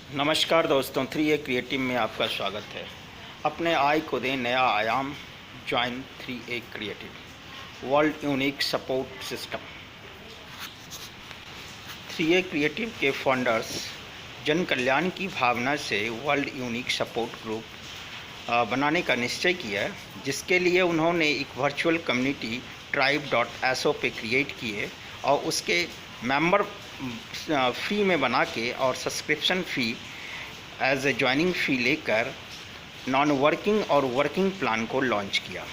नमस्कार दोस्तों, 3A creative में आपका स्वागत है। अपने आय को दें नया आयाम, join 3A creative world unique support system. 3A creative के फाउंडर्स जन कल्याण की भावना से वर्ल्ड यूनिक सपोर्ट ग्रुप बनाने का निश्चय किया, जिसके लिए उन्होंने एक वर्चुअल कम्युनिटी tribe.so पे क्रिएट किए और उसके मेंबर फ्री में बना के और subscription fee as a joining fee लेकर नॉन वर्किंग और वर्किंग प्लान को लॉन्च किया,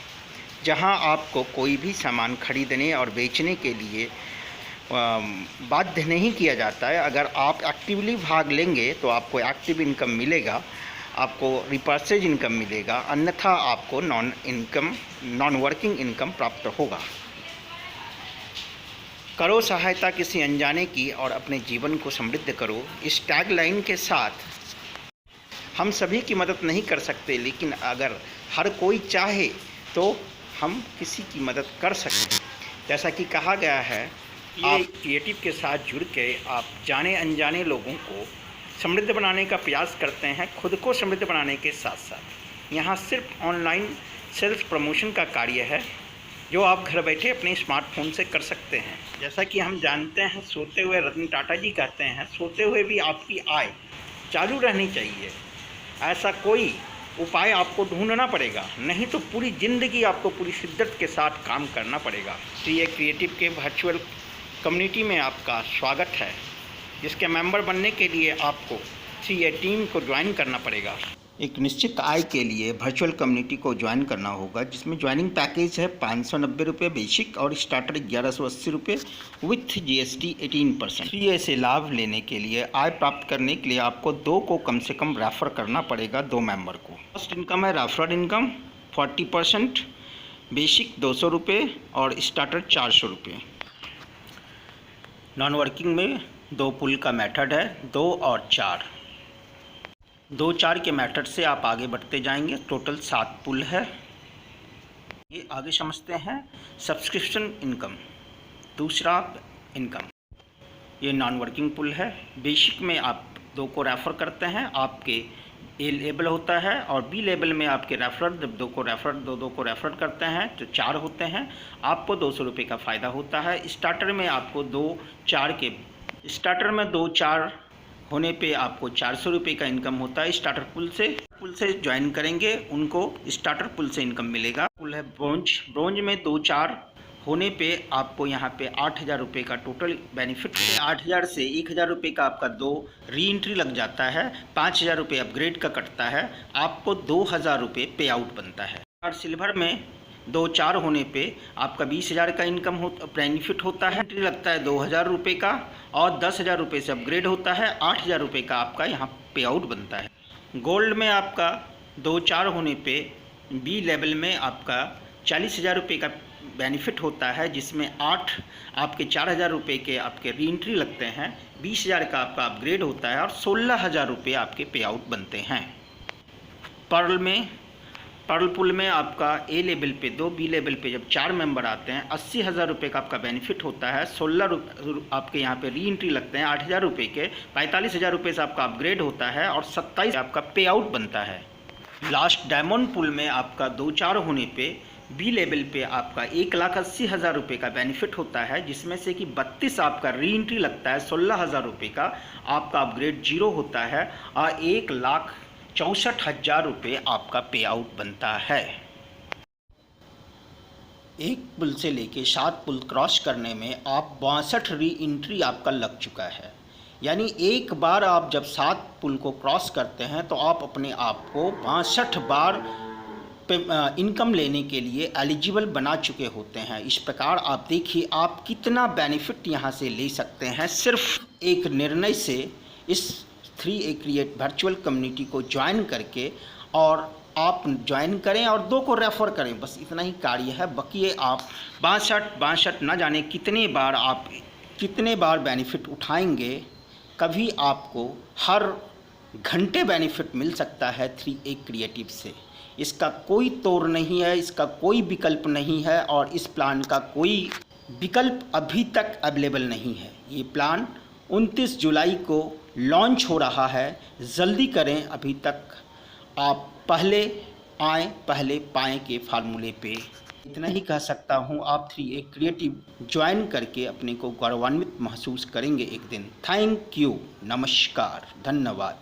जहां आपको कोई भी सामान खरीदने और बेचने के लिए बाध्य नहीं किया जाता है। अगर आप एक्टिवली भाग लेंगे तो आपको एक्टिव इनकम मिलेगा, आपको रिपर्सेज इनकम मिलेगा, अन्यथा आपको नॉन वर्किंग इनकम प्राप्त होगा। करो सहायता किसी अनजाने की और अपने जीवन को समृद्ध करो। इस टैगलाइन के साथ हम सभी की मदद नहीं कर सकते, लेकिन अगर हर कोई चाहे तो हम किसी की मदद कर सकते हैं। जैसा कि कहा गया है, आप क्रिएटिव के साथ जुड़ के आप जाने अनजाने लोगों को समृद्ध बनाने का प्रयास करते हैं, खुद को समृद्ध बनाने के साथ साथ। यहाँ सिर्फ ऑनलाइन सेल्फ प्रमोशन का कार्य है जो आप घर बैठे अपने स्मार्टफोन से कर सकते हैं। जैसा कि हम जानते हैं, सोते हुए रतन टाटा जी कहते हैं, सोते हुए भी आपकी आय चालू रहनी चाहिए। ऐसा कोई उपाय आपको ढूंढना पड़ेगा, नहीं तो पूरी ज़िंदगी आपको पूरी शिद्दत के साथ काम करना पड़ेगा। 3A क्रिएटिव के वर्चुअल कम्युनिटी में आपका स्वागत है, जिसके मेंबर बनने के लिए आपको 3A टीम को ज्वाइन करना पड़ेगा। एक निश्चित आय के लिए वर्चुअल कम्युनिटी को ज्वाइन करना होगा, जिसमें ज्वाइनिंग पैकेज है 590 रुपये बेसिक और स्टार्टर 1180 रुपये विथ GST 18%। 3A से लाभ लेने के लिए, आय प्राप्त करने के लिए आपको 2 को कम से कम रेफ़र करना पड़ेगा, 2 मेंबर को। फर्स्ट इनकम है रेफरल इनकम 40%, बेसिक 200 रुपये और स्टार्टर 400 रुपये। नॉन वर्किंग में 2 पुल का मेथड है, 2 और 4। 2-4 के मेथड से आप आगे बढ़ते जाएंगे। टोटल 7 पुल है। ये आगे समझते हैं। सब्सक्रिप्शन इनकम, दूसरा इनकम, ये नॉन वर्किंग पुल है। बेसिक में आप 2 को रेफ़र करते हैं, आपके A लेबल होता है, और B लेबल में आपके रेफरल जब 2 को रेफ़र करते हैं तो 4 होते हैं, आपको 200 रुपये का फ़ायदा होता है। स्टार्टर में आपको 2-4 होने पे आपको 400 रुपये का इनकम होता है। स्टार्टर पुल से ज्वाइन करेंगे उनको स्टार्टर पुल से इनकम मिलेगा। पुल है ब्रोंज में 2-4 होने पे आपको यहाँ पे 8000 रुपये का टोटल बेनिफिट है। 8000 से 1000 रुपये का आपका 2 री एंट्री लग जाता है, 5000 रुपये अपग्रेड का कटता है, आपको 2000 रुपये पे आउट बनता है। और सिल्वर में 2-4 होने पे आपका 20,000 का इनकम बेनिफिट होता है। एंट्री लगता है 2000 रुपये का और 10,000 रुपये से अपग्रेड होता है, 8000 रुपये का आपका यहाँ पे आउट बनता है। गोल्ड में आपका 2-4 होने पे B लेवल में आपका 40,000 रुपये का बेनिफिट होता है, जिसमें 8 आपके 4000 रुपये के आपके री एंट्री लगते हैं, 20,000 का आपका अपग्रेड होता है और 16,000 रुपये आपके पे आउट बनते हैं। पर्ल पुल में आपका A लेवल पे 2, B लेवल पे जब 4 मेंबर आते हैं 80,000 रुपये का आपका बेनिफिट होता है। 16 आपके यहाँ पे री एंट्री लगते हैं 8,000 रुपये के, 45,000 रुपये से आपका अपग्रेड होता है और 27 आपका पे आउट बनता है। लास्ट डायमंड पुल में आपका 2-4 होने पे B लेवल पे आपका 1,80,000 रुपये का बेनिफिट होता है, जिसमें से कि 32 आपका री एंट्री लगता है, 16,000 रुपये का आपका अपग्रेड 0 होता है और 1,64,000 रुपये आपका पे आउट बनता है। 1 पुल से लेके 7 पुल क्रॉस करने में आप 62 री एंट्री आपका लग चुका है। यानी एक बार आप जब 7 पुल को क्रॉस करते हैं तो आप अपने आप को 62 बार इनकम लेने के लिए एलिजिबल बना चुके होते हैं। इस प्रकार आप देखिए आप कितना बेनिफिट यहाँ से ले सकते हैं, सिर्फ एक निर्णय से इस 3A क्रिएट वर्चुअल कम्युनिटी को ज्वाइन करके। और आप ज्वाइन करें और 2 को रेफ़र करें, बस इतना ही कार्य है। बाकी आप 62 न जाने कितने बार बेनिफिट उठाएंगे, कभी आपको हर घंटे बेनिफिट मिल सकता है 3A क्रिएटिव से। इसका कोई तोड़ नहीं है, इसका कोई विकल्प नहीं है और इस प्लान का कोई विकल्प अभी तक अवेलेबल नहीं है। ये प्लान 29 जुलाई को लॉन्च हो रहा है। जल्दी करें, अभी तक आप पहले आएँ पहले पाएँ के फार्मूले पे। इतना ही कह सकता हूँ। आप 3A क्रिएटिव ज्वाइन करके अपने को गौरवान्वित महसूस करेंगे एक दिन। थैंक यू, नमस्कार, धन्यवाद।